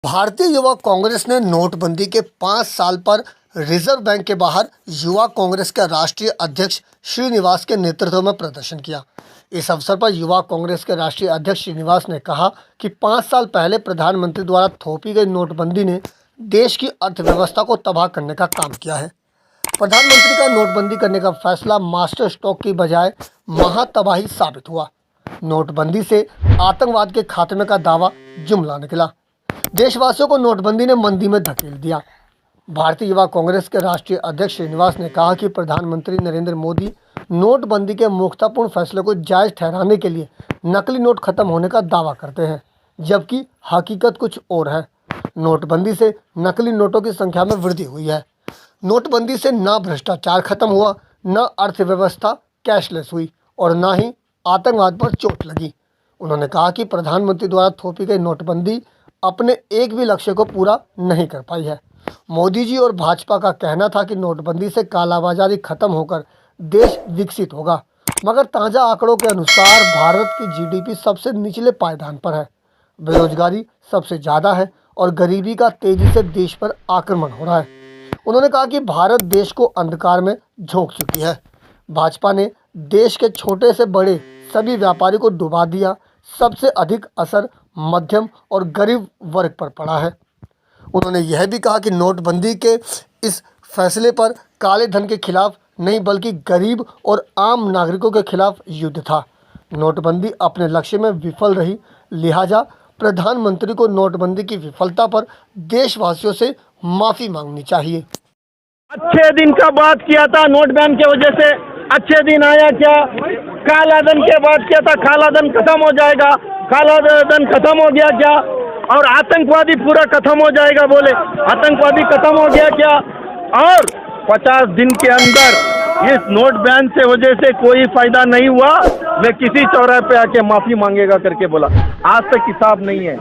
भारतीय युवा कांग्रेस ने नोटबंदी के 5 साल पर रिजर्व बैंक के बाहर युवा कांग्रेस के राष्ट्रीय अध्यक्ष श्रीनिवास के नेतृत्व में प्रदर्शन किया। इस अवसर पर युवा कांग्रेस के राष्ट्रीय अध्यक्ष श्रीनिवास ने कहा कि 5 साल पहले प्रधानमंत्री द्वारा थोपी गई नोटबंदी ने देश की अर्थव्यवस्था को तबाह करने का काम किया है। प्रधानमंत्री का नोटबंदी करने का फैसला मास्टर स्ट्रोक की बजाय महातबाही साबित हुआ। नोटबंदी से आतंकवाद के खात्मे का दावा जुमला निकला। देशवासियों को नोटबंदी ने मंदी में धकेल दिया। भारतीय युवा कांग्रेस के राष्ट्रीय अध्यक्ष श्रीनिवास ने कहा कि प्रधानमंत्री नरेंद्र मोदी नोटबंदी के मूर्खतापूर्ण फैसले को जायज़ ठहराने के लिए नकली नोट खत्म होने का दावा करते हैं, जबकि हकीकत कुछ और है। नोटबंदी से नकली नोटों की संख्या में वृद्धि हुई है। नोटबंदी से न भ्रष्टाचार खत्म हुआ, न अर्थव्यवस्था कैशलेस हुई और न ही आतंकवाद पर चोट लगी। उन्होंने कहा कि प्रधानमंत्री द्वारा थोपी गई नोटबंदी अपने एक भी लक्ष्य को पूरा नहीं कर पाई है। मोदी जी और भाजपा का कहना था कि नोटबंदी से कालाबाजारी खत्म होकर देश विकसित होगा, मगर ताज़ा आंकड़ों के अनुसार भारत की जीडीपी सबसे निचले पायदान पर है, बेरोजगारी सबसे ज़्यादा है और गरीबी का तेजी से देश पर आक्रमण हो रहा है। उन्होंने कहा कि भारत देश को अंधकार में झोंक चुकी है। भाजपा ने देश के छोटे से बड़े सभी व्यापारी को डुबा दिया। सबसे अधिक असर मध्यम और गरीब वर्ग पर पड़ा है। उन्होंने यह भी कहा कि नोटबंदी के इस फैसले पर काले धन के खिलाफ नहीं बल्कि गरीब और आम नागरिकों के खिलाफ युद्ध था। नोटबंदी अपने लक्ष्य में विफल रही, लिहाजा प्रधानमंत्री को नोटबंदी की विफलता पर देशवासियों से माफ़ी मांगनी चाहिए। अच्छे दिन का बात किया था, नोट बैन की वजह से अच्छे दिन आया क्या? काला धन के बात किया था, काला धन खत्म हो जाएगा, काला धन खत्म हो गया क्या? और आतंकवादी पूरा खत्म हो जाएगा बोले, आतंकवादी खत्म हो गया क्या? और 50 दिन के अंदर इस नोट बैन से वजह से कोई फायदा नहीं हुआ, मैं किसी चौराहे पे आके माफी मांगेगा करके बोला। आज तक हिसाब नहीं है।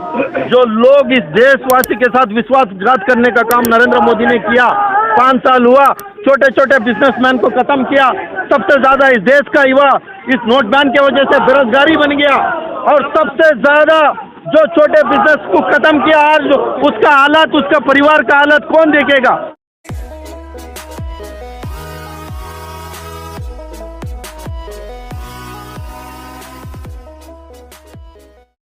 जो लोग इस देशवासी के साथ विश्वासघात करने का काम नरेंद्र मोदी ने किया, 5 साल हुआ, छोटे छोटे बिजनेसमैन को खत्म किया। सबसे ज्यादा इस देश का युवा इस नोट बैन की वजह से बेरोजगारी बन गया और सबसे ज्यादा जो छोटे बिजनेस को खत्म किया, आज उसका हालात, उसका परिवार का हालत कौन देखेगा?